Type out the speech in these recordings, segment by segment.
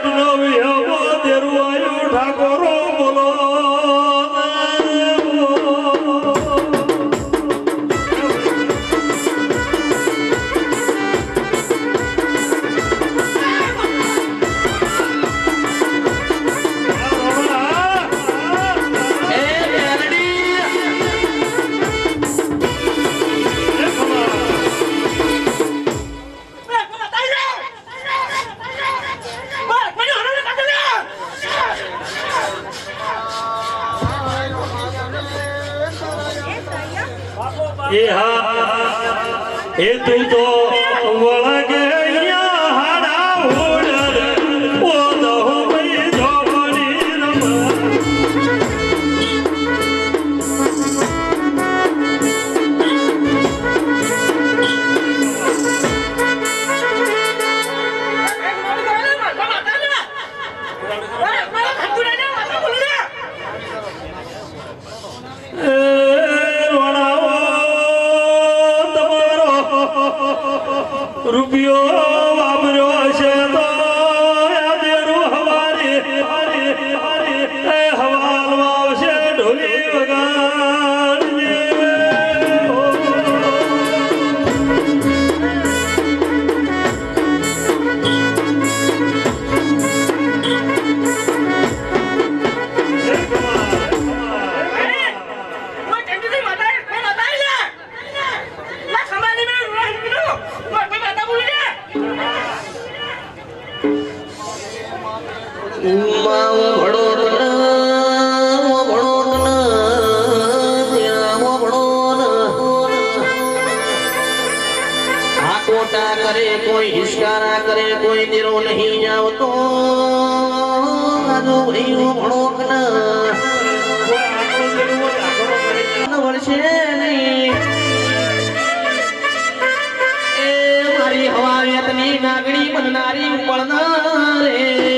ઘાટનો વિહવો દેરુઆયો ઠાકોરો બોલો એ તું તો વળગે હાડા હોડર ઓ દહો ભાઈ જોબડી રમ રૂપિયો વાપર્યો છે તો દેરું હવારી હવાલ વાવશે ઢોલી વગાડજે करे कोई इशारा करे कोई निरो नहीं जाओ तो आजो भईयो भणोक न वर्षे नहीं ए मारी हवा व्यतनी नागड़ी बननारी पड़ना रे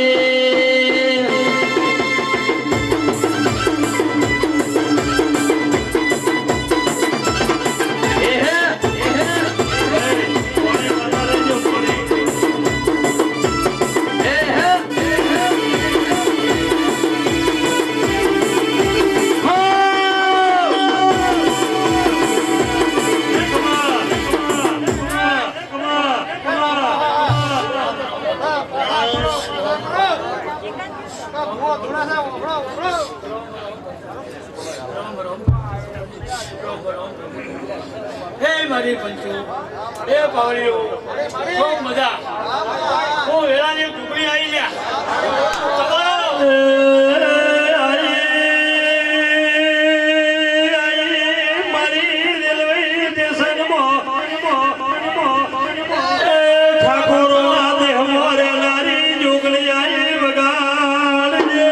મારી પંચો એ પાવડીઓ ખૂબ મજા ઓ વેળાની ટુકડી આવી લ્યા મારી રેલવે સ્ટેશનમાં ઠાકોરો ના દેહ મોરે લારી જોગણી આવી વગાડજે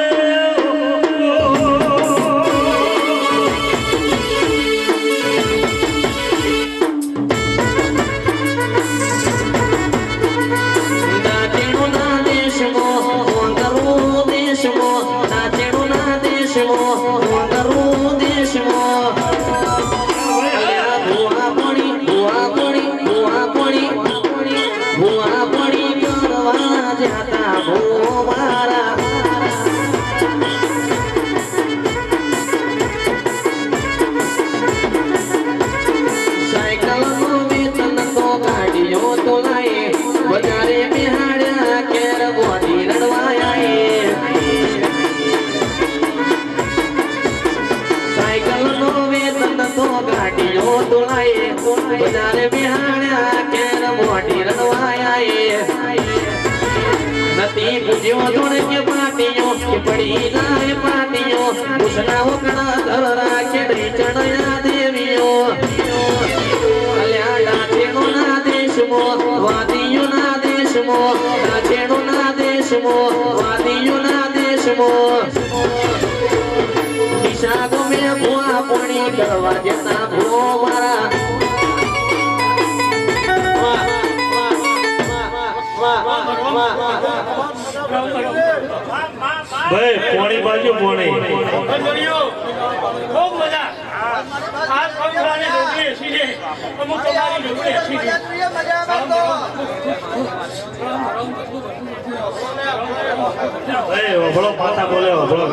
बजारे बिहाड़ा केर मोटी रनवाया नती बुझियो जोड़ के पाटियों के पड़ी लाए पाटियों उसना उकड़ा धर राखे चढ़या देवियों अल्या डाचेनो ना देश मो वादियो ना देश मो डाचेनो ना देश मो वादियो ना देश मो दिशागो में भुआ पानी करवा जता भो मारा ભાઈ પોણી બાજુ પોણી ખૂબ મજા આ કંગરાને ડોકરી સીધે અમુક તમારી ડોકરી સીધે મજા કરતો ઓભળો પાછા બોલે ઓભળો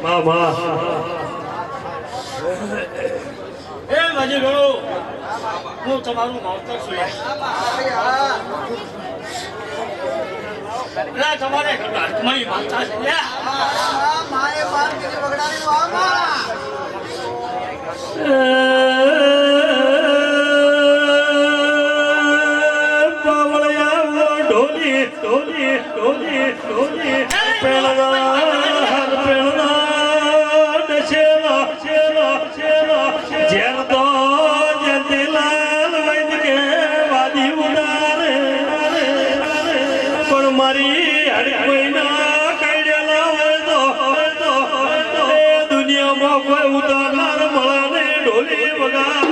માં માં એ માજી ગણો હું તમારું માવતર છું એટલે તમારે હાથમાં માનતા છે મારે બાર કે બગડાની વાવમાં ઢોલી ઢોલી ઢોલી ઢોલી મારી હરેક મહિના કાઢેલા હોય તો દુનિયામાં કોઈ ઉતારનાર મળાને ઢોલી વગાડે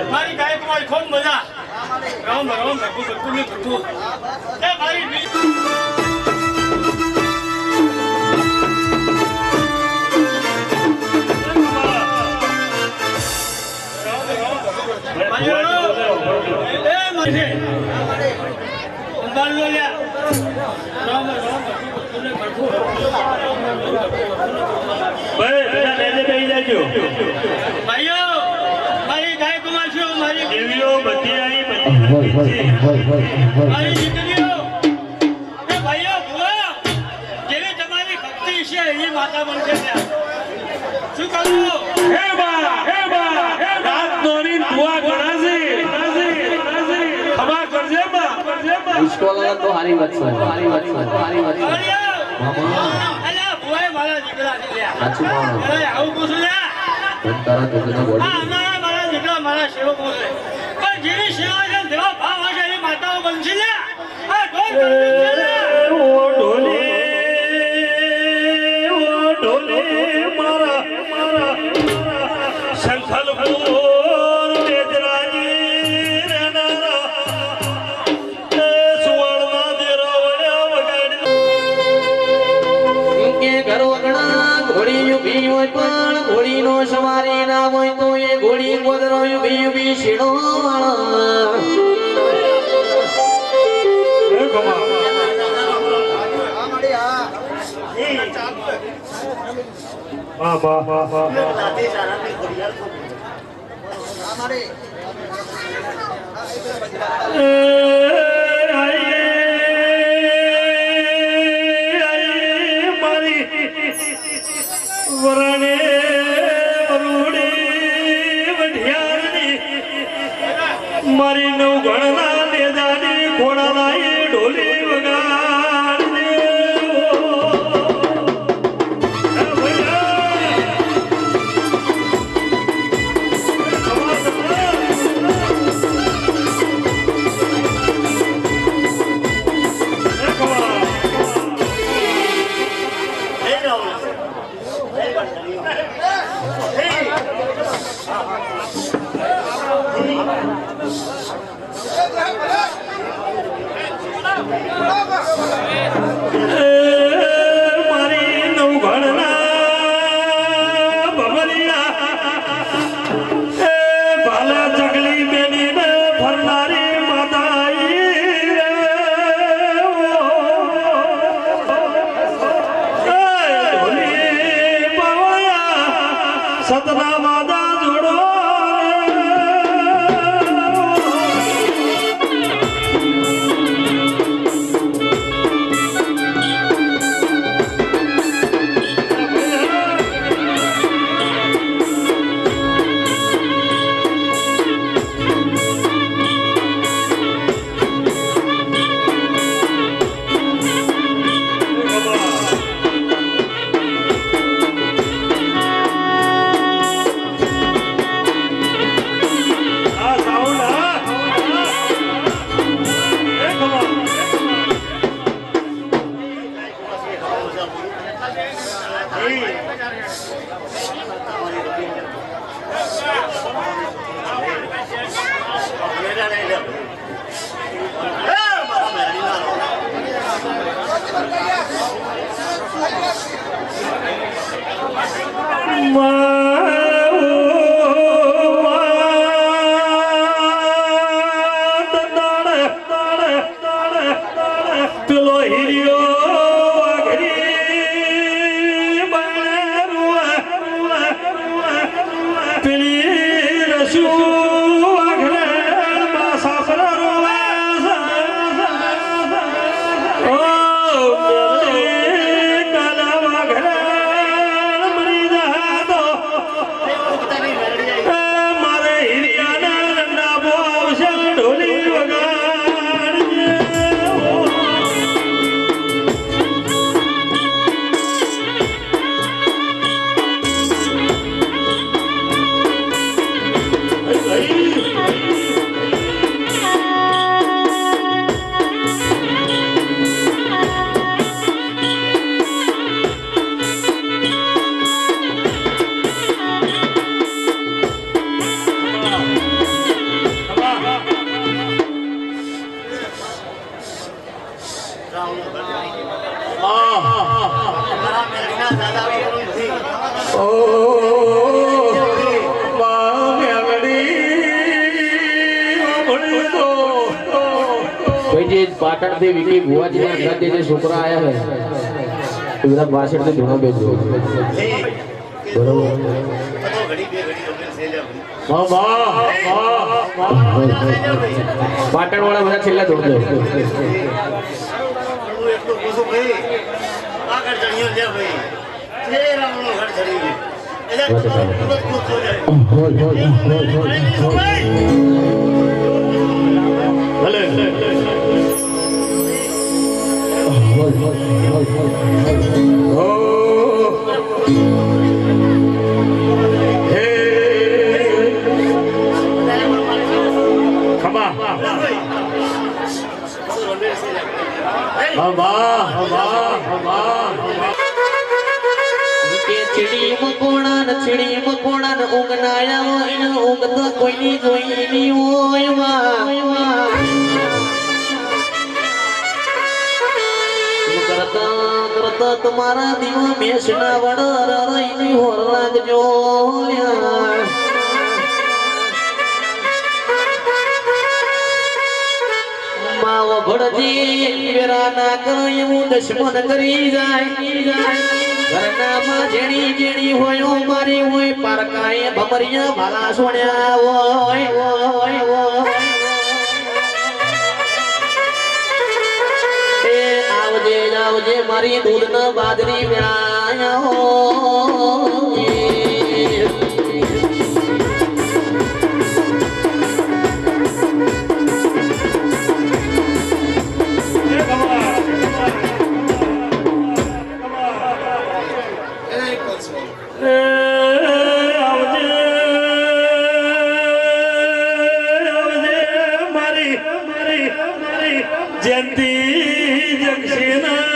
મારી ગાય કમાઈ ખૂબ મજા રામ રામ ભગુ ભગુ ને ભગુ એ મારી ભાઈઓ મારી ગાય કમાશો મારી દેવીઓ બધી આવી મારી દીકરીઓ એ ભાઈઓ ભુવા જેવી તમારી ભક્તિ છે એ માતા બનશે શું કરું હે બા રાત નોરી ભુવા ગણાશે ખબર કરજે બા ઇસ્કોલા તો હારી વાત છે હારી વાત છે હારી વાત છે અલ્યા ભુવા મારા દીકરા છે સાચું માણો અરે આવું પૂછું લે તારા તો બોડી મારા દીકરા મારા સેવકો છે પણ જેવી સેવા છે જેવા ભાવ હશે એવી માતાઓ બનશે લે આ ઢોલ ઢોલે મારા શંખલપુર બેજરાજી રેનારા સુવર્ણા દેરાવળ્યા વગાડી કે ઘરો ગણા ઘોડી ઊભી હોય પણ ઘોડીનો સવારી ના હોય તો એ ઘોડી ગોદરો ઊભી શીણો વરણે વરુડી વઢિયારની મારી નવ ગણના નેદાની ઘોડા લાઈ ઢોલી વગાડને સતના વાદા જોડો પેલો હીરિયો પેલી રસુ મારે હિરિયાના નાબો આવશે ઢોલી વગાડજે પાટણ થી વિકી ભુવાજી ના ઘર જે છોકરા આયા હે એ બધા પાછળ થી ધોણા બેજો પાટણ વાળા બધા છેલ્લા ધોણ ચીડી મકોણા ને ઊંઘ ના આવે ઊંઘ તો કોઈની જોઈ નહીં હોય કરતા તમારા દીવા મેષના વડ રઈ હોર લાગજો માવો ભડજી વેરા ના કરો એવું દુશ્મન કરી જાય ઘરનામાં જેણી જેણી હોય મારી હોય પારકાએ ભમરિયા ભાલા સોણ્યા હોય આવજે મારી દૂધ ન બાદરી વેળાયા જયંતી જગશેના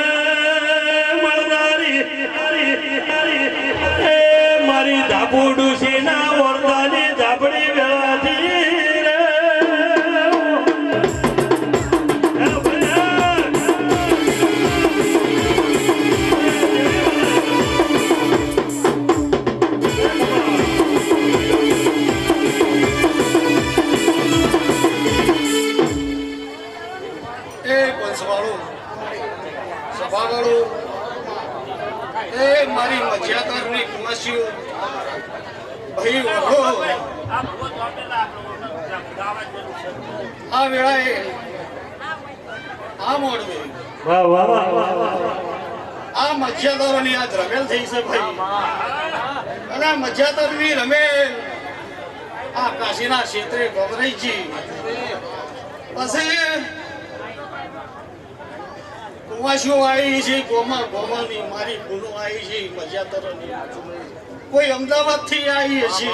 મારી ધાબુડું સેના વરદાની ધાબડી વેળાથી મારી મજાદારની કુવાસીઓ ભાઈ ઓહો આ વેળાએ આ મોડવે વાહ વાહ વાહ આ મજ્જાદારોની આજ રમેલ થઈ છે ભાઈ અને આ મજ્જાદારની રમેલ આ કાશીના ક્ષેત્રે ગોવરાઈ છે પછી કુવાસીઓ આવી છે ગોમાની મારી ગુનો આવી છે મજ્જાદારોની કોઈ અમદાવાદ થી આવી છે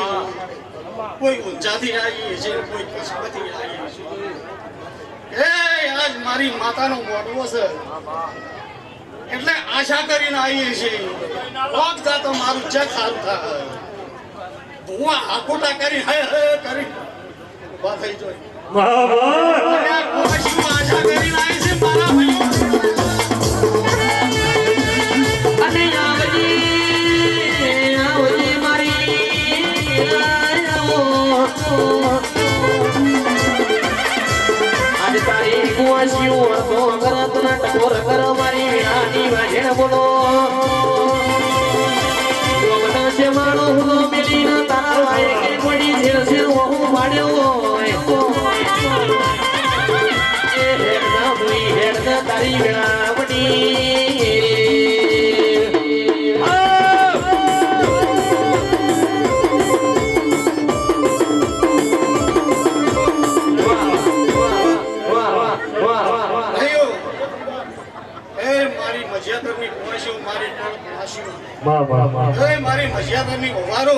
કોઈ ઊંઝાથી આવી છે કોઈ કચ્છમાંથી આવી છે એ આજ મારી માતાનો મોડવો છે એટલે આશા કરીને આવીએ છીએ લોક જાતો મારું ચેક સારું થાય ભૂવા આકોટા કરી હે કરી ઉભા થઈ જોઈ વાહ વાહ અને આ કુવાસીઓ આશા કરીને આવી છે મારા ભાઈઓ અને આવજે મારી આજે તારી કુવાસીઓ હતો કરત ના ટકોર કર મારી વિરાની વાજણ બોલો ગોમના છે મારો હું મેલી ના તારા વાય કે પડી છે છે હું પાડ્યો એ હેડના ભૂઈ હેડના તારી વિરાવણી ભાઈઓ એ મારી મજ્જાદરની કુવાસીઓ મારી કુવાસીઓ વાહ વાહ વાહ એ મારી મજ્જાદરની ઓવારો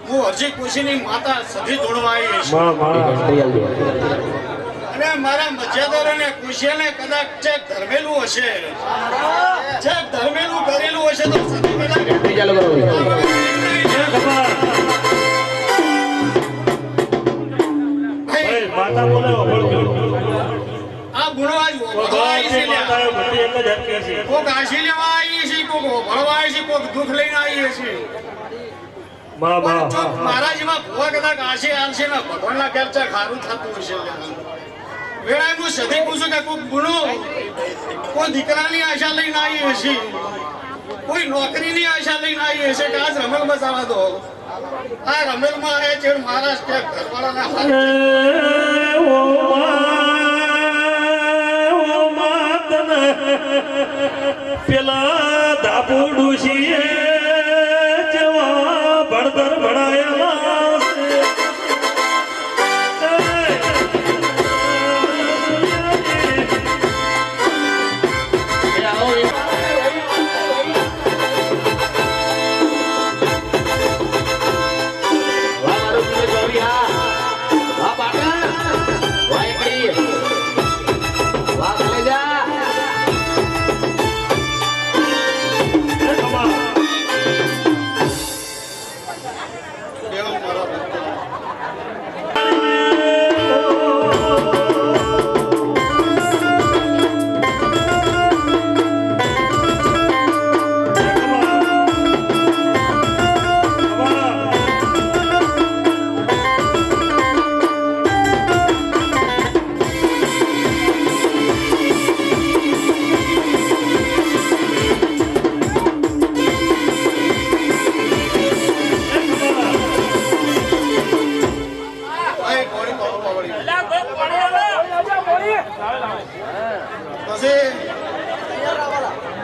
હું હરજી કુશીની માતા સધી જોડવા આવી છે વાહ વાહ અને મારા મજ્જાદારોને કુશીને કદાચ ચેક ધર્મેલું હશે ચેક ધર્મેલું કરેલું હશે તો સધી પેલા ભાઈ માતા બોલે બોલ આ ગુણો આજ ભણવા આવી છે લ્યા. માતા બધી એક જ હરકે છે કોક હાંસી લેવા આવી છે કોક ભણવા આવી છે કોક દુઃખ લઈને આવી છે વાહ પણ વાહ જો મારા જેવા ભૂવા કદાચ આશી આલશે ને ભગવાનના ખર્ચા ખારું થતું હશે વેળાએ હું સધી પૂછું કે કોઈક ગુનો કોઈ દીકરાની આશા લઈને આવી હશે કોઈ નોકરીની આશા લઈને આવી હશે કે આજ રમેલમાં જવા દો આ રમેલમાં આવે છે મારા સ્ટેપ ઘરવાળાના હાથ પેલા ધાપુ ડુશીએ જવા ભણતર ભણાયેલા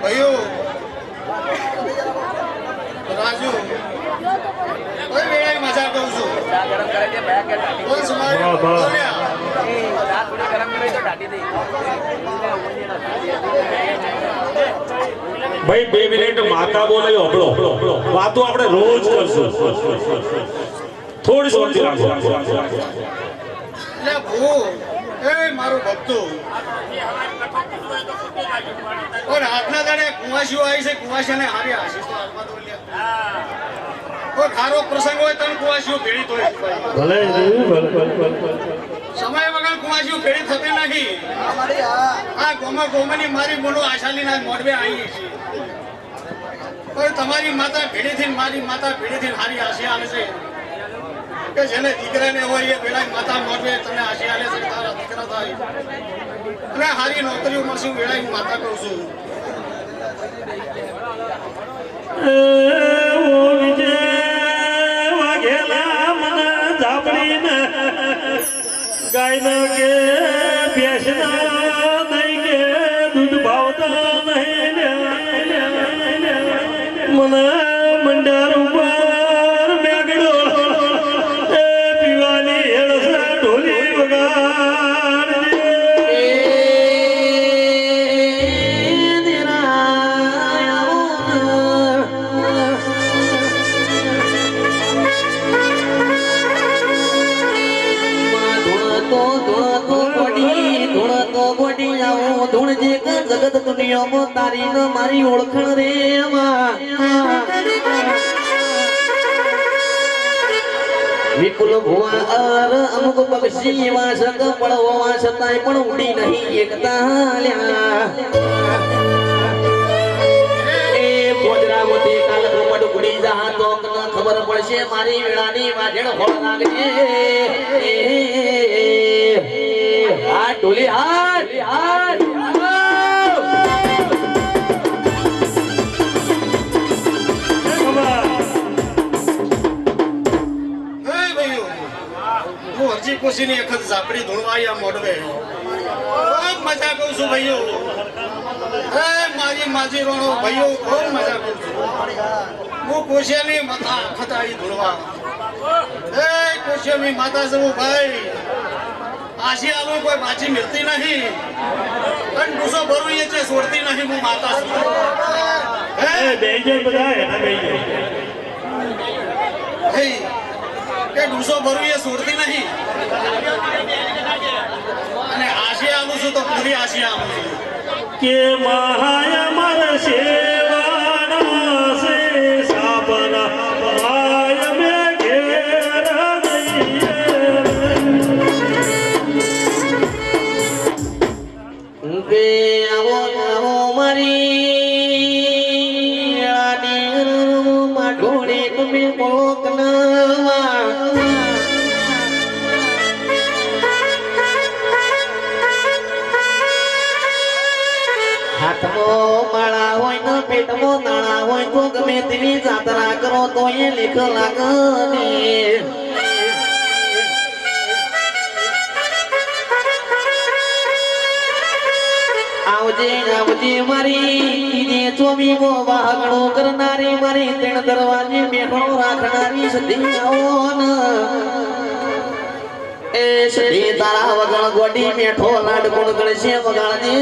ભાઈઓ રાજુ કોઈ વેળાએ મજા કહું છું કોઈ સમાજ બોલ્યા ભાઈ 2 મિનિટ માતા બોલે હબળો વાતો આપણે રોજ કરશું થોડી શાંતિ રાખો એટલે ભૂ એ મારું ભક્તો પણ હાથના દાડે કુવાસીઓ આવી છે કુવાસીને હારી આશીષ તો હાથમાં તો લ્યા કોઈ ખારો પ્રસંગ હોય તો કુવાસીઓ ભેળી થાય ભલે સમય વગર કુવાસીઓ ભેળી થતી નથી આ ગોમાની મારી બોલો આશાલીના મોડવે આવી છે પણ તમારી માતા ભેળીથી મારી માતા ભેળીથી હારી આશી આવે છે કે જેને દીકરાને હોય એ વેળા માતા મોઢવે તને આશી આલે છે તારા દીકરા થાય અને હારી નોકરીઓ મળશે વેળા માતા કહું છું વિજય ગાયના કે ભેંસના નહીં કે દૂધ ભાવતા નહીં મને મંડાર ઉપર મેગડો એ પીવાની હેળસા ઢોલી વગાડજે. જગત દુનિયામાં તારી ન મારી ઓળખણ રે વિપુલ ભુવા અમુક પક્ષી એવા શક પડવા છતાંય પણ ઉડી નહીં એકતા એ પોજરામતી કાલ પોપટ ઉડી જા તો ખબર પડશે મારી વેળાની વાજણ હોળ લાગજે. આ ઢોલી હાથ હાથ હજી ખુશીની વખત ઝાપડી ધૂણવાઈ આ મોઢવે ખૂબ મજા કરું છું ભાઈઓ. મારી માજી રોણો ભાઈઓ ખૂબ મજા કરું છું. હું ખુશીની માતા ખતાડી ધૂણવા ખુશીની માતા છું ભાઈ. આશી આલું કોઈ બાજી મિલતી નહીં પણ ડૂસો ભરું એ છે છોડતી નહીં. હું માતા છું. કે ડૂસો ભરું એ છોડતી નહીં અને આશી આલું છું તો પૂરી આશી આલું છું કે મહાયા મર સેવાના સે સાબના માય મે ઘેર દઈએ કે આવો આવો મારી આડી માઢોણી તમે કોકના હાથમાં માળા હોય ને પેટમાં નાણા હોય તો ગમે તેની જાત્રા કરો તો એ લેખ લાગે. આવજે આવજે મારી ચોવીમો વાહગણો કરનારી મારી તેણ દરવાજે બેઠો રાખનારી સધી આવો ને એ સધી તારા વગણ ગોડી મેઠો લાડ ગુણ ગણશે વગાડજે.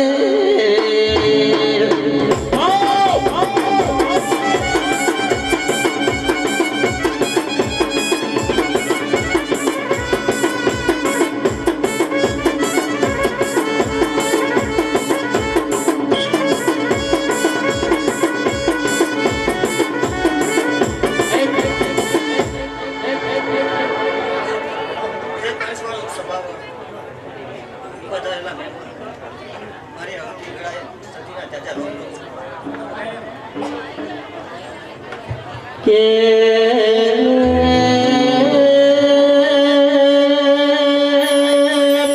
કે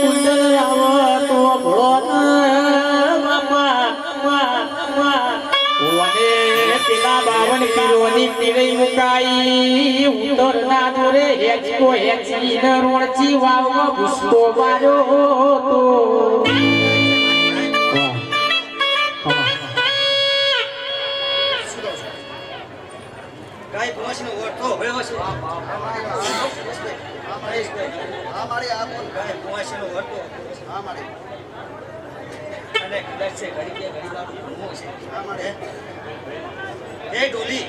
પુંજલ આવો તો ભળો વને પેલા 52 કિલોની તીરઈ મુકાઈ ઉતર ના દોરે હેચકો હેચી ન રોણચી વાવમાં ભૂસકો માર્યો તો ગાય ભોસનો ઓઠો ભેળો છે. અમારી આ બોલ ગાય ભોસનો ઓઠો અમારી અને કદાચ છે ઘડી કે ઘડી લાગુ છે અમારે એ ડોલી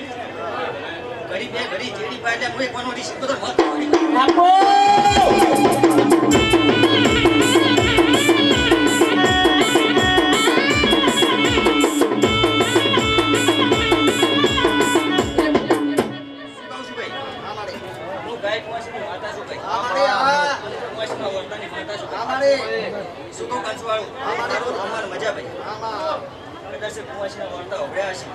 ઘડી બે ઘડી જેડી પાડે કોઈ કોનો રિસીવ તો મત આપો સુતો કંસવાળું અમાર મજા ભાઈ કદાચ કુવાસના વાર્તા હોભળ્યા હશે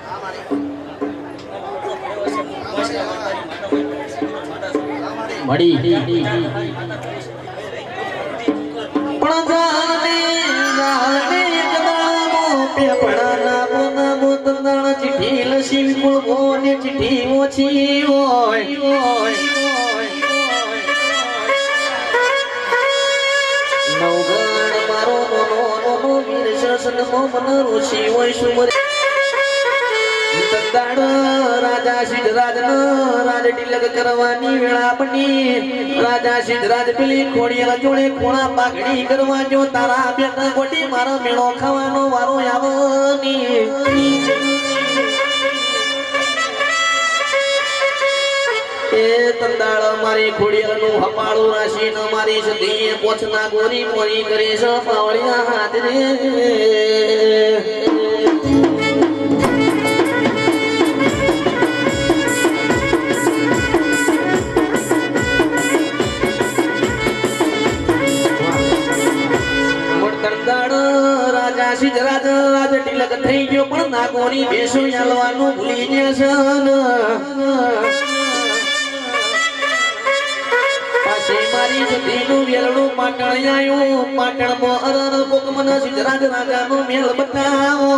મળી પણ જાને જાને કદામો પેપડાના બોના બોતંદણ ચિઠ્ઠી લસી કુળગોને ચિઠ્ઠી ઓછી હોય વ્યસનમાં મન ઋષિ હોય સુમરે તંદાડ રાજા સિદ્ધરાજ રાજ તિલક કરવાની વેળા બની રાજા સિદ્ધરાજ પેલી ખોડિયાર જોડે ખોણા પાઘડી કરવા જો તારા બેટા ગોટી મારો મેળો ખાવાનો વારો આવની એ તંદાળ મારી ખોડિયાર નું હપાળું રાશિ ન મારી સધી પોછના ગોરી મોરી કરી છે પાવળિયા હાથ રે રાજા સિદ્ધરાજ રાજ તિલક થઈ ગયો પણ નાગોની ભેંસો ચાલવાનું ભૂલી જશે પાછી મારી સતીનું વેલડું પાટણ આવ્યું પાટણમાં અરર કોકમન સિદ્ધરાજ રાજાનો મેલ બતાવો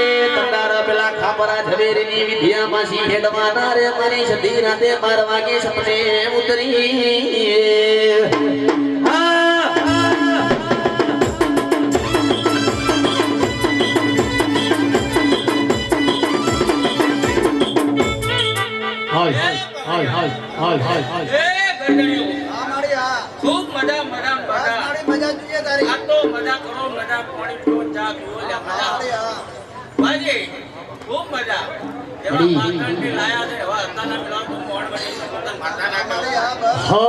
એ તંદારા પેલા ખાપરા ઝવેરીની વિદ્યા માસી હેડવાના રે મારી સતી રાતે 12 વાગે સપને ઉતરી ખૂબ મજા મજા આ તો મજા કરો મજા પાણી પીવો ચા પીવો લે મજા ભાજી ખૂબ મજા જેવા પાટણથી લાયા છે એવા હતાના પેલા તો મોણ બની શકતા માતાના હો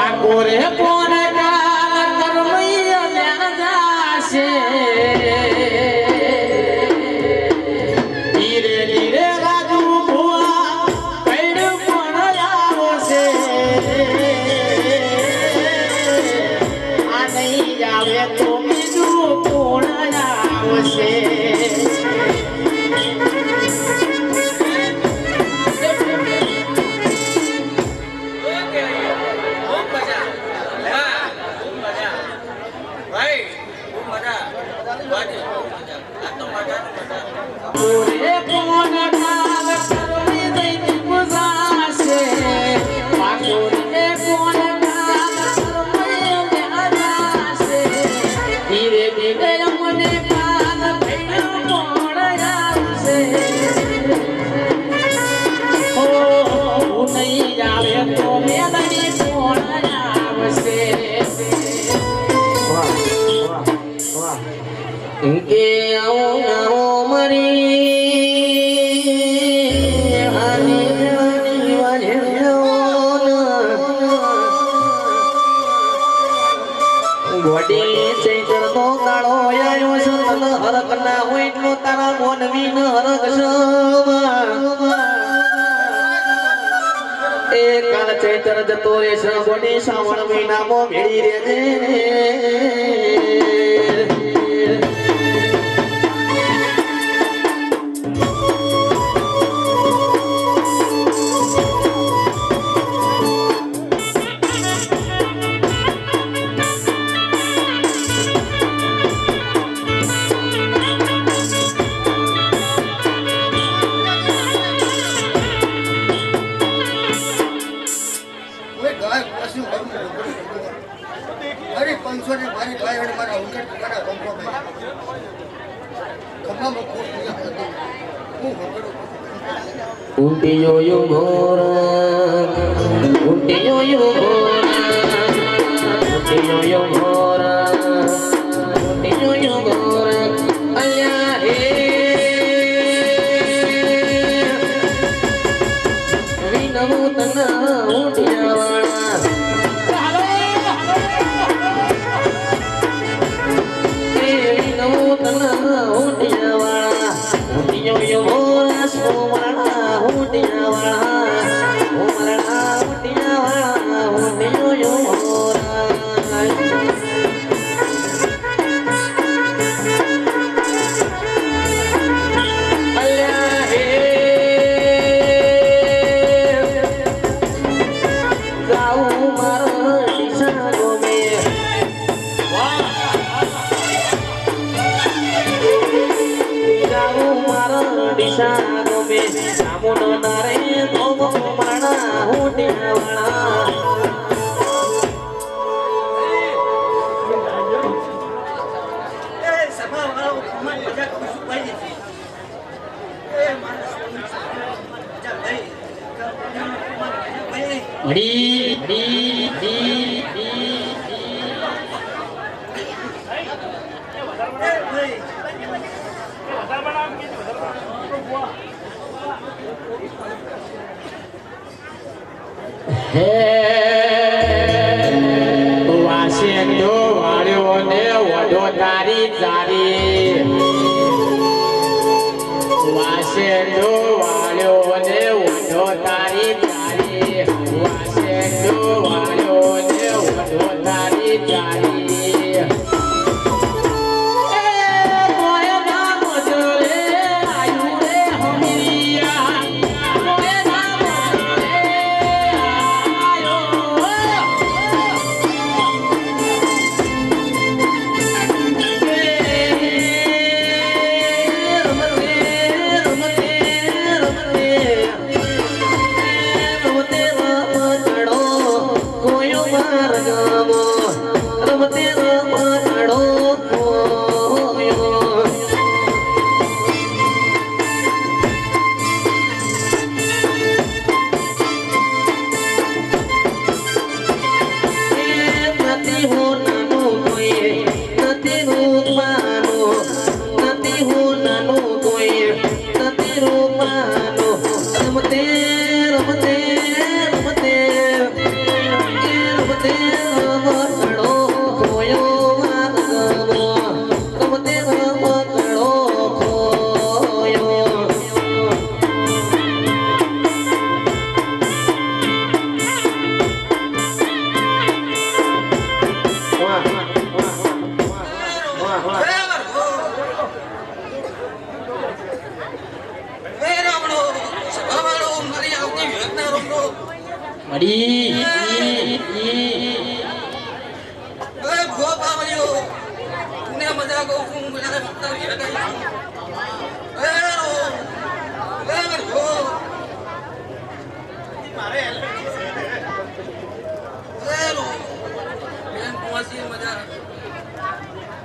આકોરે કોણ કાલ કરમૈયા જાશે ધીરે ધીરે રાજુ ભુવા કઈડ પણ આવશે આ નહીં આવે તો બીજું કોણ આવશે ઓરે કોણ કાલ કરમે દઈ ગુજાશે પાકોરે કોણ કાલ કરમે જાશે ધીરે ધીરે મને કાલ ભેણ કોણ આવશે ઓ નહીં આવે તો મેદની કોણ આવશે કે આવો મરી હાની હાની વાજે ગોડી ચૈતર નો કાળો આયો છે તન હરક ના હોય એટલો તારા મોનવી ન હરક એ કાળ ચૈતર જતો રે છે ગોડી શ્રાવણ મહિનામાં ભેળી રેજે અરે 500 ને મારી ગાય મારા હુંકટ મારા ગંગો હું ઉંટિયો યો ઘોરા ઉંટિયો યો ઘોરા ઉંટિયો યો ઘોરા ઉંટિયો યો ઘોરા અલ્યા હે વિનમુ તના ઉંટિયાવાળા વિનમુ તના ઉંટિયાવાળા ઉંટિયો યો ઘોરા સોમરા ઉંટિયાવાળા ઉંટિયો યો ઘોરા અલ્યા હે ગાઉ મારો દિશા ગોમે ગાઉ મારો દિશા ગોમે સામુનો નારે ધોમો માણા ઉંટિયાવાળા વાસેન્દ્રો વાળ્યો ને વડો તારી ચારી વાસેન્દ્રો વાળ્યો ને વડો તારી ચારી વાસેન્દ્રો વાળ્યો ને વડો તારી ચારી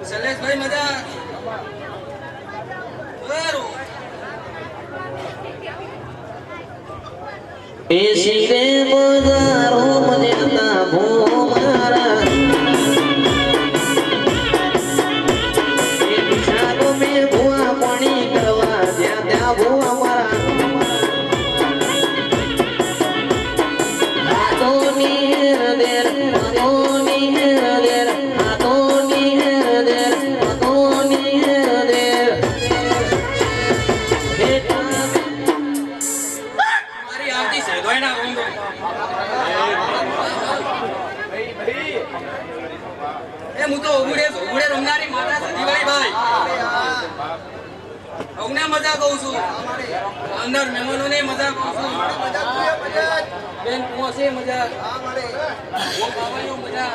શૈલેષભાઈ મજા એસી રે બજારો મને ના ભોમારા એ દિશાનો મે ભુવા પાણી કરવા જ્યાં ત્યાં ભુવા મારા આતોની હૃદય આતોની હૃદય આતોની હૃદય આતોની હૃદય હું તો ઉગડે રમનારી માતા સતીભાઈ ભાઈ અમને મજા કહું છું અંદર મહેમાનોને મજા કહું છું બેન પહોંચે મજા મજા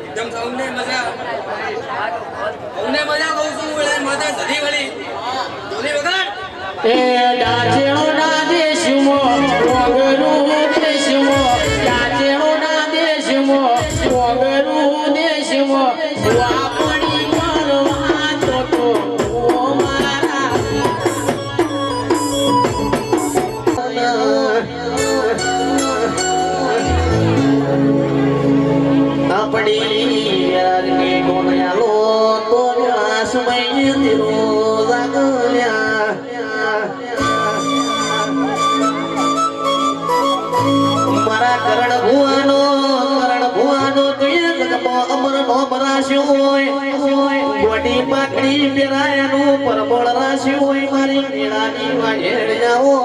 એકદમ સૌને મજા અમને મજા કહું છું માતા સતીવાળી ધોની વગર એ ડાચેણો ના દેશમાં વગરું દેશમાં ડાચેણો ના દેશમાં વગરું દેશમાં વાપણી કરવા તો મારા આપણી યાદની કોણ્યાલો તો સમય તેરો જાગલ્યા મારા કરણ ભુવાનો તુએ જગમાં અમર નો બરાશ્યો હોય ગોડી પાકડી પેરાયાનું પરબળ રાશ્યું હોય મારી મેળાની વાઢેડ જાઓ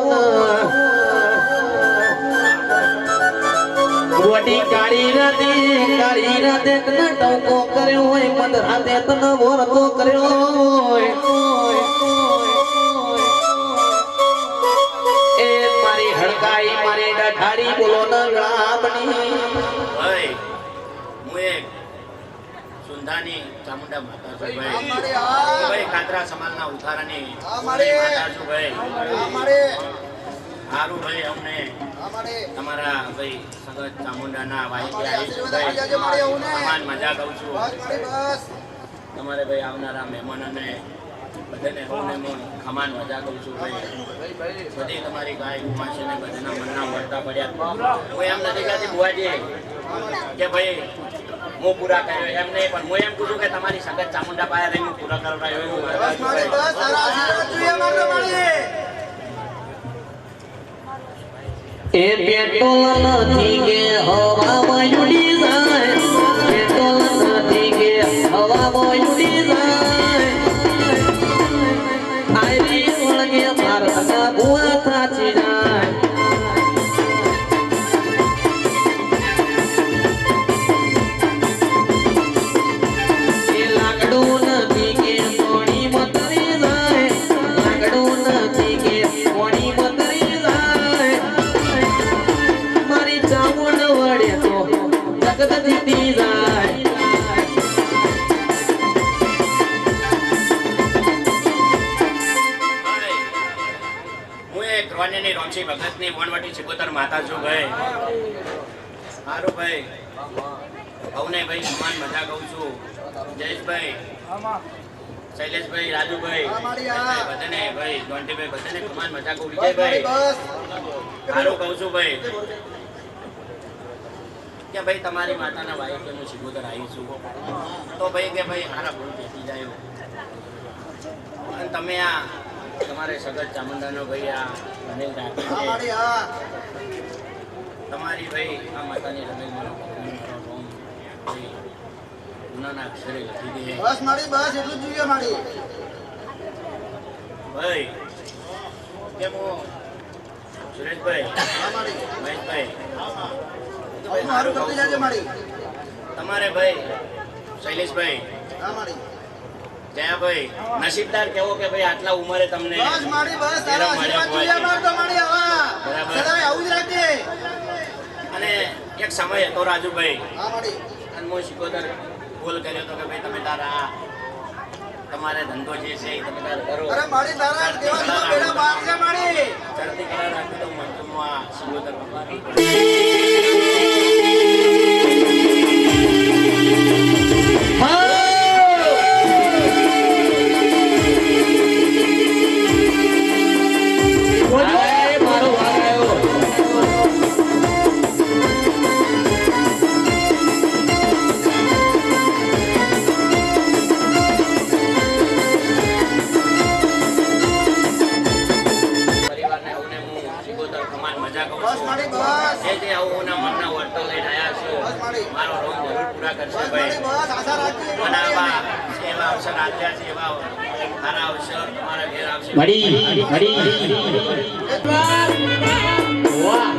ગોડી કાળી રાતે તને ટોકો કર્યો હોય મધ રાતે તને વરતો કર્યો હોય એ મારી હડકાઈ મારી ડઠાડી બોલો ન ગળાબની ભાઈ હું એક સુંધાની ચામુંડા માતા છું ભાઈ કાતરા સમાજના ઉતારાની માતા છું ભાઈ સારું ભાઈ અમને તમારા ભાઈ સગત ચામુંડાના વાહિની મજા કહું છું તમારે ભાઈ આવનારા મહેમાનોને બધાને હોને હું ખમાન મજા કરું છું ભાઈ બધી તમારી ગાય ઉમાશે ને બધાના મનના વળતા પડ્યા હું એમ નથી કહેતી બુઆજી કે ભાઈ હું પૂરા કર્યો એમ નહીં પણ હું એમ કહું છું કે તમારી સંગત ચામુંડા પાસે રહીને હું પૂરા કરાવડાયો એવું એ પેટ્રોલ નથી કે હવામાં ઉડી જાય પેટ્રોલ નથી કે હવામાં ઉડી જાય આયરી વળગે મારા ભુવા થાચી જાય એ લાકડું નથી કે સોની મતરી જાય લાકડું નથી કે સોની મતરી જાય મારી ચામુંડ વડે તો જગત જીતી જાય હું એક રોનીની રોમસી ભગતની વનવટી સિકોતર માતા છું ભાઈ સારું ભાઈ હવને ભાઈ સમાન મજા કહું છું જયેશભાઈ શૈલેષભાઈ રાજુભાઈ બધાને ભાઈ જોન્ટીભાઈ બધાને સમાન મજા કહું વિજયભાઈ સારું કહું છું ભાઈ કે ભાઈ તમારી માતાના ભાઈ કે હું સિકોતર આવી છું તો ભાઈ કે ભાઈ સારા ભૂલ બેસી જાય અને તમે આ તમારે સગત ચામુંડાનો ભાઈ આ મને રાખી છે તમારી ભાઈ આ માતાની રમેલ મારો ગુનાના અક્ષરે લખી દે બસ મારી બસ એટલું જ જોઈએ મારી ભાઈ કેમ હું સુરેશભાઈ મહેશભાઈ મારું કરતી જાજે મારી તમારે ભાઈ શૈલેષભાઈ હા મારી જયાભાઈ નસીબદાર કેવો કે ભાઈ આટલા ઉંમરે તમને બસ મારી બસ તારા આશીર્વાદ જોઈએ માર તો મારી આવા સદાય આવું જ રાખજે અને એક સમય હતો રાજુભાઈ હા મારી અને હું શિકોતર બોલ કર્યો હતો કે ભાઈ તમે તારા તમારે ધંધો જે છે એ તમે તારે કરો અરે મારી તારા દેવા બેડા માર છે મારી ચડતી કરાર રાખી તો મંત્રમાં આ શિકોતર ભગવાન મારો ભાગ આવ્યો પરિવારને અવને હું શિકોતર કમાન મજા કહું બસ છું મારી બસ જે આવોના મનના વર્તો લઈને આવ્યા છો મારો રોમ જરૂર પૂરા કરશે બસ મારી ભાઈ બસ આશા રાખજે અને આવા એવા અવસર આપ્યા છે એવા સારા અવસર તમારા ઘેર આવશે મળી વાહ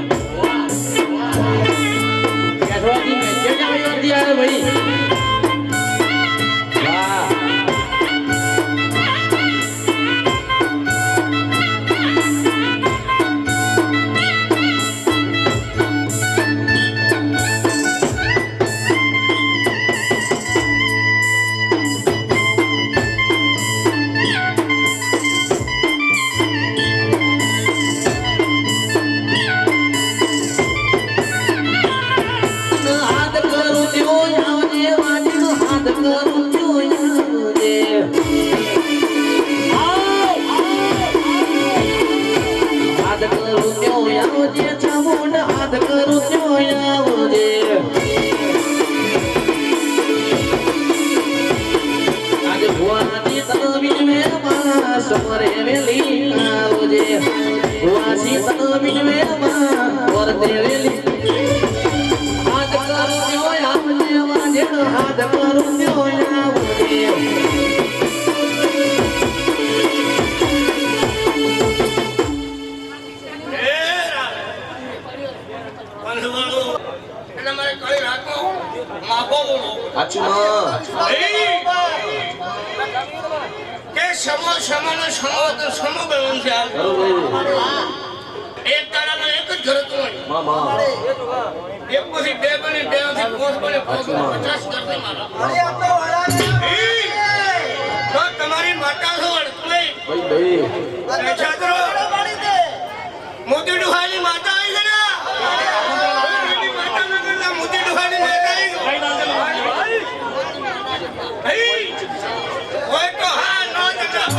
કેસવાથી મેસેજ આવ્યો ત્યારે ભાઈ વાહ હાથ કરું ત્યો આવજે વાડીનો હાથ કરું ત્યો આવજે હાથ કરું ત્યો આવજે ચામુંડ હાથ કરું ત્યો આવજે આજે ભુવાની તનવીન મેમાં સમરે વેલી આવજે ભુવાસી તનવીન મેમાં વર્તે વેલી હાથ કરું ત્યો આવજે વાજે હાથ કરું ત્યો આવજે એટલે મારે કઈ રાખો માગો બોલો કે સમો સમનો સમો તો સમો બનવું છે એક તારાનો એક જ ઘર તો એક પછી બે બને બે થી પોસ બને 50 કરતી મારા મારી આ તો વાળાને તો તમારી માતા છો અડકુઈ ભાઈ છાત્રો મારી દે મોતી ડુહાની માતા આવી છે ને માતા નગરના મોતી ડુહાની માતા આવી ગઈ હોય તો હા નો જતા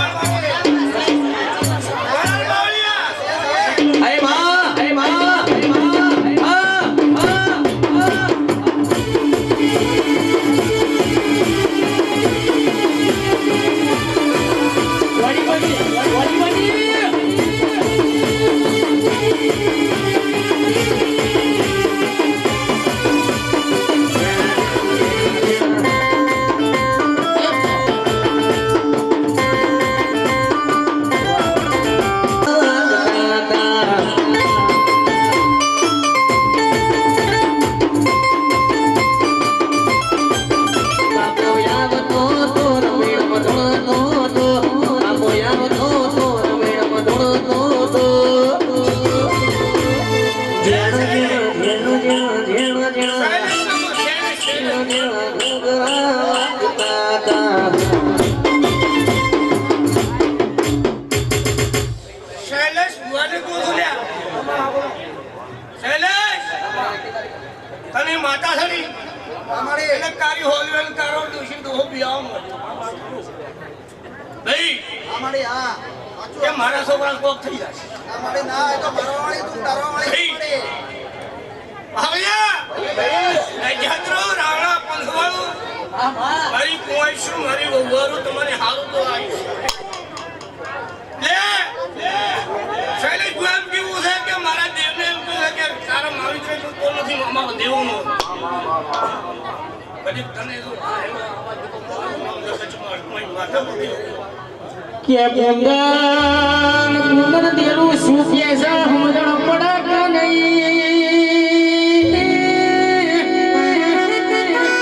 તારી હોલવેલ તારો દોષી તો બિયાવ નહીં અમારે હા કે મારા છોકરા કોક થઈ જશે અમારે ના એ તો મારવાળી તું તારવાળી પડે આવ્યા જાત્રો રાણા પંખવાળું મારી કુંવાઈશું મારી વહુવારું તમારે હારું તો આવી લે શૈલેષ ગુલામ કેવું છે કે મારા દેવને એમ કહે કે તારા માવિત્રે તો નથી અમારો દેવનો કદી તને જો માથા પડી કે ગુંગન દેલું શું કે છે સમજણ પડે કે નહીં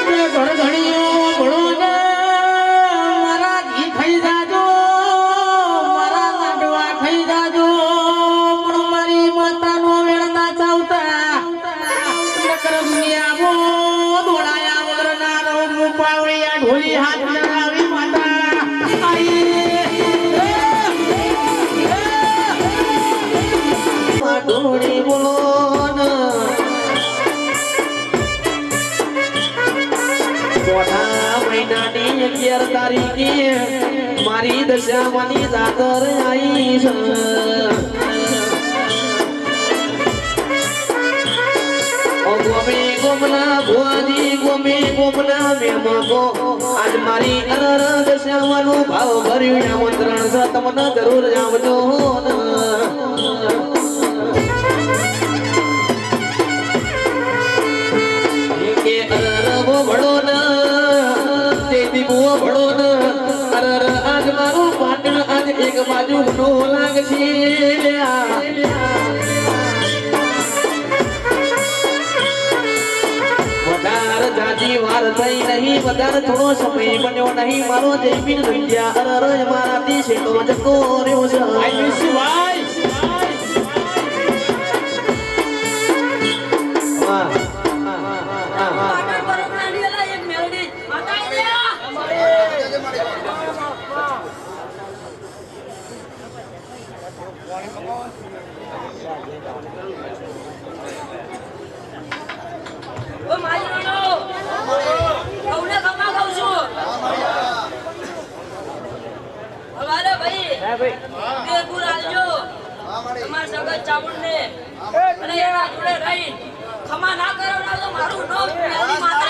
કે ઘણીઓ ભણો ને મારા ઘી ખાઈ જાજો મારા લાડવા ખાઈ જાજો પણ મારી માતાનો વેળ ના ચાવતા નકર દુનિયામાં દોડાયા વગર ના રહું હું પાવડિયા ઢોલી હાથ લગાવી માતા આઈ ઢોળી બોલોન ચોથા મહિનાની 11 તારીખે મારી દશામાની જાતર આવી છે ગોમે ગોમના ભુવાની ગોમે ગોમના મેમકો આજ મારી અરર દશામાનું ભાવ ભર્યું આમંત્રણ છે તમને જરૂર આવજો કે અરર વો ભળો ન તે દીવો ભળો ન અરર આજ મારું પાટણ આજ એક બાજુ નો લાગશે વધારે જાજી વાર થઈ નહીં વધારે થોડો સમય બન્યો નહીં મારો જયમીન વિદ્યા અરર મારાથી શેતો જતો રહ્યો છે આઈ શિવાય વાહ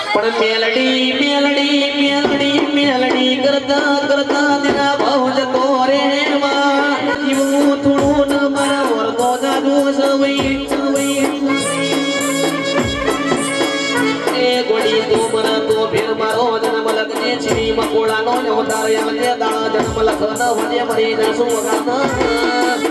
પણ મેલડી મેલડી મેલડી મેલડી કરતા કરતા તેના ભાવ જતો રે માં જીવું થોડું ન મારા વરતો જાદુ સવઈ એ ગોડી તો મરા તો ફેર મારો જન્મ લખને છીવી મકોડાનો ને વધારે આવે દાડા જન્મ લખ ન વજે મરી જશું વગાના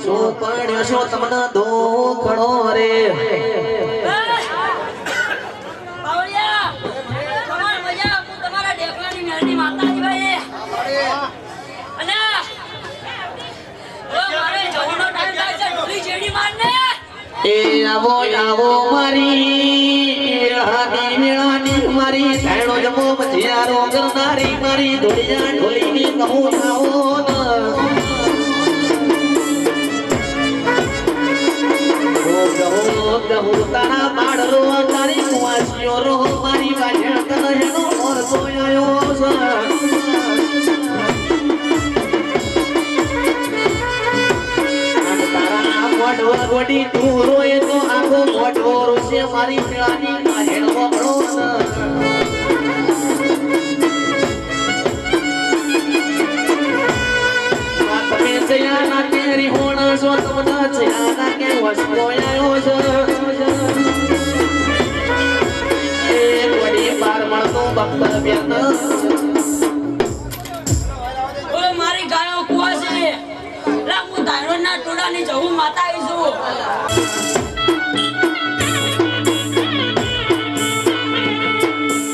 શું પડ્યો છો તમને દોખડો રે બાવળિયા, તમારી મજા, હું તમારા ડેકલાની મેળની માતાજી ભાઈ. અને હવે મારે જવાનો ટાઈમ થાય છે, ઢોલી ચેડી મારને. એ આવો આવો મારી વેળાની મારી ધૈણો જમો મજિયારો કરનારી મારી ધોળિયા ઢોલીની કહું આવો ગહુ તારા બાળરો તારી કુવાસીઓ રો મારી બાજણ કનહેનો મોર સોયાયો છે ગોડી તું રોય તો આખો મોટો રોશે મારી મેળાની બાજણ વગડો તમે જયાના કેરી હોણા છો તમને જયાના કે વસતો આવ્યો છે એ ગોડી બાર મળતો ભક્ત બેન ઓય મારી ગાયો કુવા છે. લા હું ધાયરોના ટોળાની જહુ માતા આવી છું.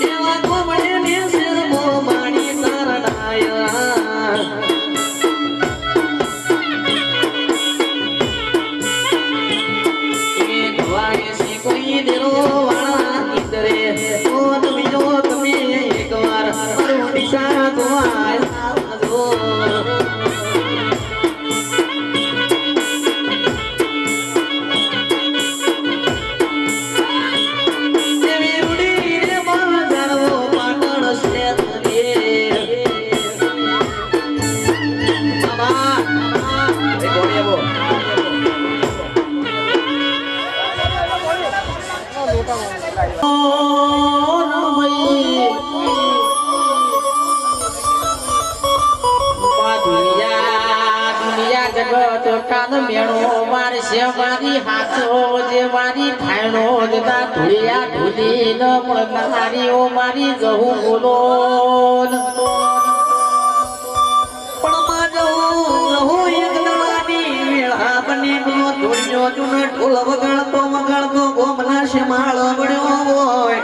એવા ગોમડે ને શેરમો માણી તારણાયા એ ધવાય સી કોઈ દેરો વાળા નીતરે તો તમે જો તમે એકવાર મારું દિશા ધોવાય આવજો દેવી રૂડી રે બાજારો પાટણ શેતરે બાબા એ ગોળીએ બો મારી હાથો જે મારી ઠાયણો જતા ધુળિયા ધૂલી ન મળનારી ઓ મારી જહુ બોલો પણ માજો રહો એક દવાની વેળા બની નો ધોળિયો જૂનો ઢોલ વગાડતો ગોમના શમાળ વડ્યો હોય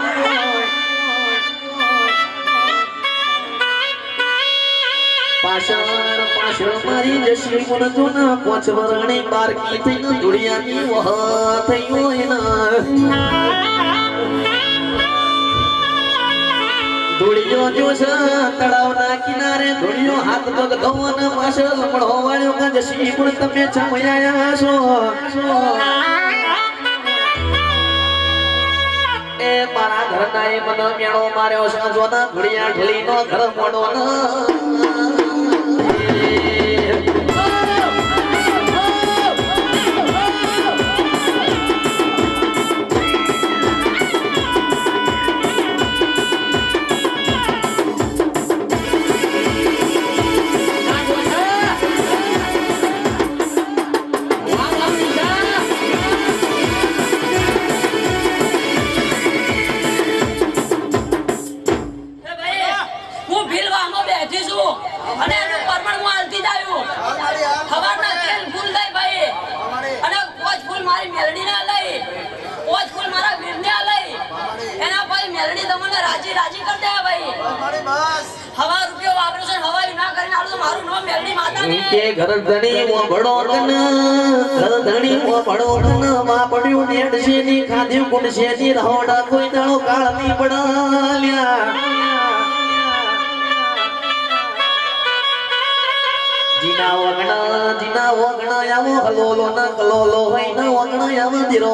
પાછળ મારી જશી મન જોના પોચ વરણી બારકી થઈને ધુળિયાની વહ થઈ હોય ધોળિયો જો છે તળાવના કિનારે ધોળિયો હાથ પગ ધોવાને પાછળ લમણો વાળ્યો કે જશી પણ તમે છમયાયા છો એ મારા ઘરના એ મને મેળો માર્યો છે જોના ધોળિયા ઢોલીનો ઘર મોડો ન એ ભાઈ, હું ભીલવામાં બેઠી છું અને એનું પરમણ હું હાલતી જ આવ્યો. સવારના તેલ ફૂલ લઈ ભાઈ અને પોચ ફૂલ મારી મેલડીને લઈ પોચ ફૂલ મારા વીરને લઈ એના ભાઈ મેલડી તમને રાજી કરી દે ભાઈ. હવા રૂપિયો વાપરો છે હવાઈ ના કરીને આલો તો મારું નામ મેલડી માતા ને કે ઘર ધણી મો ભડો કન ઘર ધણી મો ભડો કન માં પડ્યું નેડ છે ની ખાધ્યું ગુણ છે ની રહોડા કોઈ દાળો કાળ ની પડાલ્યા જીના વગણ આવો હલોલો ના કલોલો હોય ના વગણ આવો ધીરો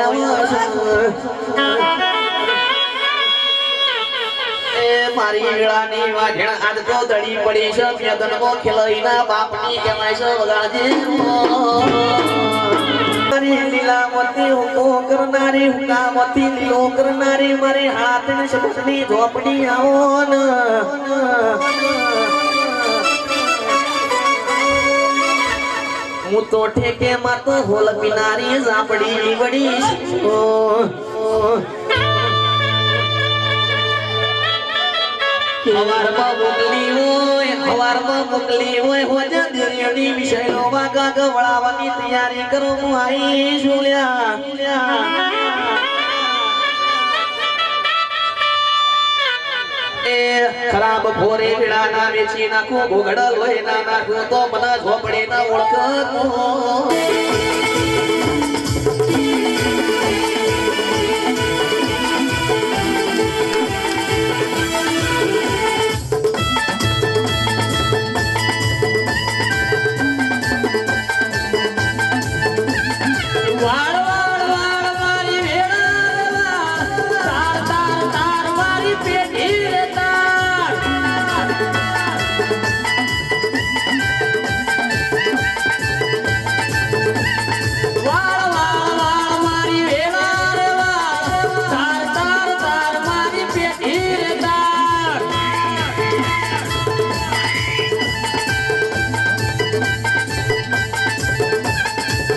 આવો એ મારી વેળાની વાઢણ આજ તો દડી પડી છે મેદનમાં ખેલઈના બાપની કહેવાય છે વગાડજે મારી લીલામતી હુકો કરનારી હુકામતી લીલો કરનારી મારી હાથની સબસની ઝોપડી આવો ન હું તો ઠેકે માં તો હોલ પીનારી ઝાપડી વડી હવારમાં બોગલી હોય હવારમાં મોકલી હોય હોજા દેરીઓની વિષયનો વાગા ગવડાવવાની તૈયારી કરો હું આવીશ ખરાબ ભોરે વેળા ના વેચી નાખું ઘોઘડ લોહી ના નાખું તો મને ઝોપડી ના ઓળખતો વાળ વાળ વાળ મારી વેળા તાર તાર તાર મારી પેઢી રે તાર વાળ વાળ વાળ મારી વેળા રે વાળ તાર તાર તાર મારી પેઢી રે તાર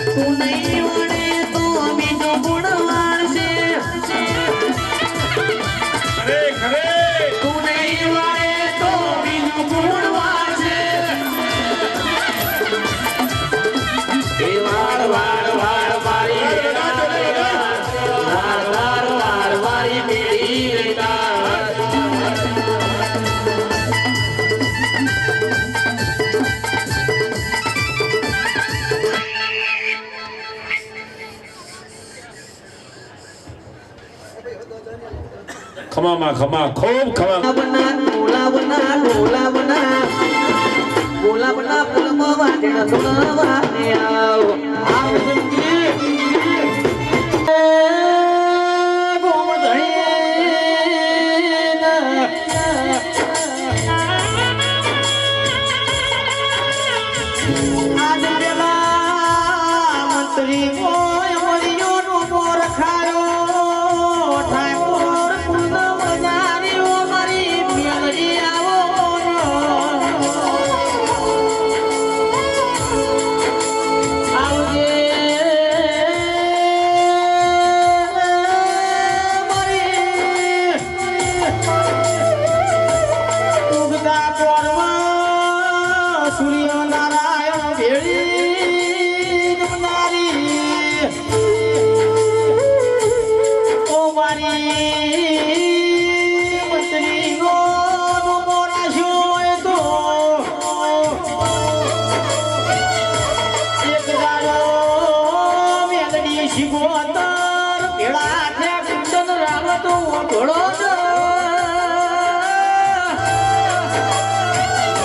તું નહીં વળે તો બીજો ગુણવાન છે ખરે ખરે તું નહીં વળે તો બીજું ગુણવાન છે એ વાળ વાળ વાળ મારી વેળા રે વાળ વાળ વાળ મારી પેઢી રે તાર ખમામાં ખમા ખૂબ ખમા બોલાવના ફૂલમાં વાટેણ ધોળવા ને આવો આવ આજ પેલા મંત્રી કોઈ મળ્યો નો મોર ખાયો ઠાકોર પૂનમ જારીઓ મારી મેલડી આવો આવજે મારી ઉગતા પોરમાં સૂર્યનારાયણ ભેળી જમનારી ઓ મારી મંત્રી નો મોરાશો હોય તો એક દાડો મેલડી શિગોતર ભેળા થયા કુંદન રાવતો ઘોડો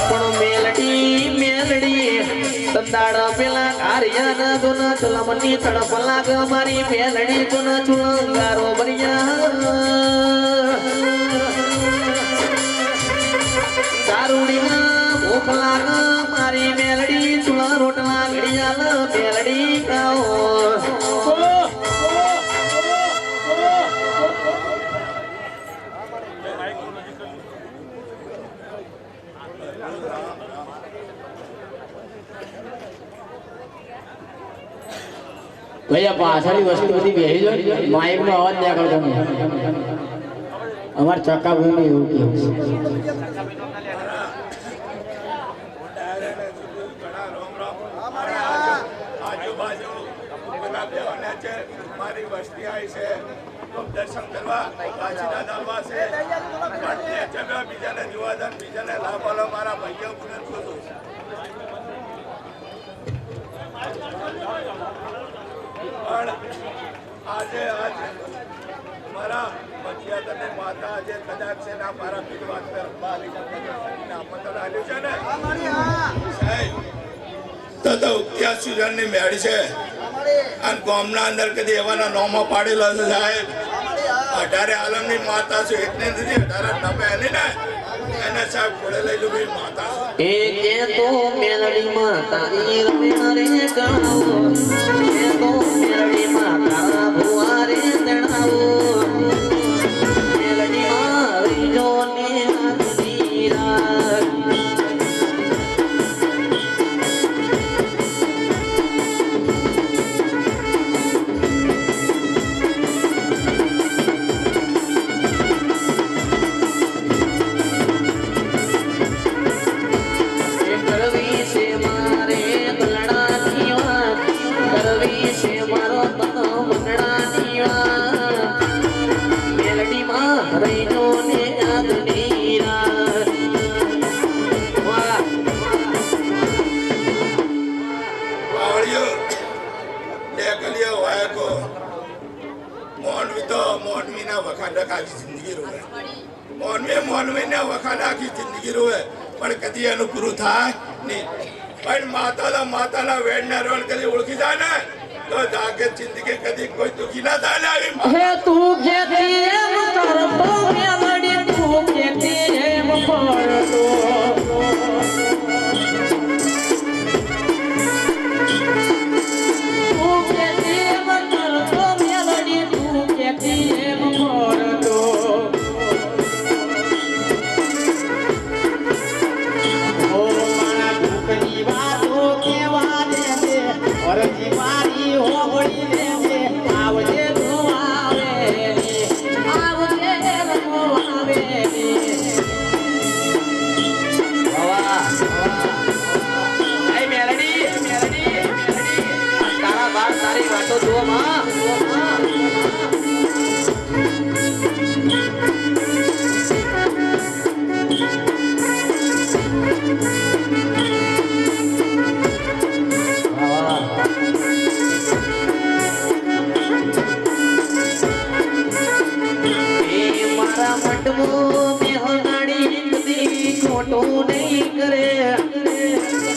પણ મેલડી સંદાડા પેલા કાર્યના દુન ચલમની તડપ લાગ મારી મેલડી દુન ચુલંગારો બરિયા દારૂડીના ભૂખ લાગ મારી મેલડી ચુલા રોટલા ઘડિયાળ મેલડી ખાઓ ભૈયા પાછળની વસ્તુ બધી બેસી જાય માઇક નો અવાજ ત્યાં કરતો નહીં અમારે ચક્કા ભૂમિ એવું કેવું છે આજુબાજુ બધા બેવાના છે મારી વસ્તી આવી છે દર્શન કરવા પાછીના દાલવા છે બીજાને જોવા જાય બીજાને લાભ આલો મારા ભાઈઓ પૂનમ છું પણ આજે મારા મધ્યાદને માતા આજે કદાચ છે ના મારા પીરવાદ પર આમંત્રણ આવ્યું છે ને તો ત્યાં સુજનની મેળી છે અને ગામના અંદર કદી એવાના નોમો પાડેલો છે સાહેબ 18 આલમની માતા છે એટલે નથી 18 નમે એની ને એને સાહેબ ઘોડે લઈ લો ભાઈ માતા એ કે તો મેલડી માતા ઈ રમે રે કણાવો એ તો મેલડી માતા ભુવારે તણાવો મેલડી મારી જોને આજી રાત તો મોનવીના વખાણ આખી જિંદગી રોવે મોનવીના વખાણ આખી જિંદગી રોવે પણ કદી એનું પૂરું થાય નહીં પણ માતાના વેડના રોડ કદી ઓળખી જાય ને તો જાગે જિંદગી કદી કોઈ દુખી ના થાય ને આવી હે તું કેતી એમ કરતો મેલડી તું કેતી એમ કરતો તું કેતી એમ કરતો મેલડી તું કેતી એમ કરતો ઓ મારા દુઃખની વાતો કેવા દે અરજી મારી હોળી દે આવજે તું આવે આવજે તું આવે એ મેલડી તારા બાર તારી વાતો જુઓ માં મારા મંડમો મેહનાડી કદી ખોટું નહીં કરે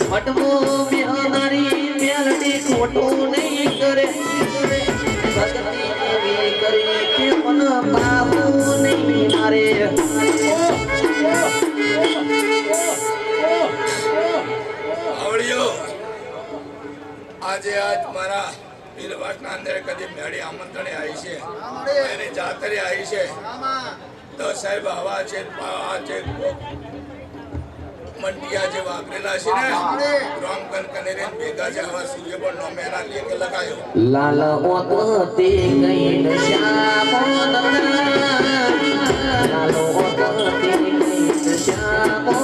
મંડમો મેહનારી મેલડી ખોટું નહીં કરે ભક્તિ એવી કરી કે મન બાબુ નહીં મારે આવળિયો આજે આજ મારા બિલવાસના અંદર કદી મેળી આમંત્રણે આવી છે એની જાતરે આવી છે તો સાહેબ આવા છે આ છે મંટિયા જે વાપરેલા છે ને રોમકન કનેરે ભેગા છે આવા સૂર્ય પણ નોમેના લેખ લગાયો લાલ ઓતતે ગઈ શ્યામો લાલ ઓતતે ગઈ શ્યામો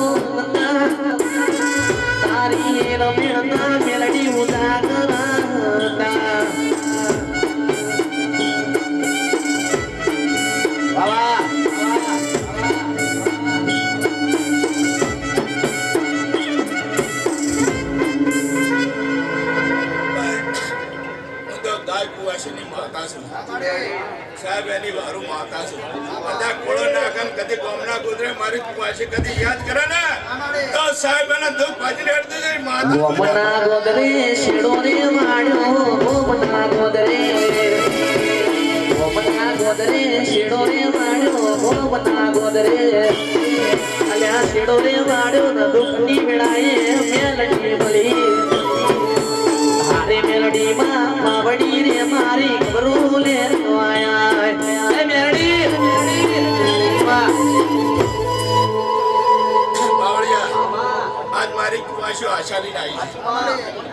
તારી રમેણના મેલડી ઉજાગરા બાબા હું તો ગાય કુવાસીની માતા છું સાહેબ એની વારું માતા છું બધા કોળો નાખન કદી કોમના ગુજરે મારી કુવાસી કદી યાદ કરે ને તો સાહેબ એના દુઃખ ભાજી રેડતી જઈ માતા ગોમના ગોદરે શેડો રે માડ્યો ગોમના ગોદરે શેડો રે માડ્યો ગોમના ગોદરે અલ્યા શેડો રે માડ્યો ન દુઃખની વેળાએ મેલડી ભલી હારે મેલડી માં માવડી રે મારી ખબરું લે તો આયા એ મેલડી વાહ બાવળિયા આજ મારી કુવાસીઓ આશા લઈને આવી છે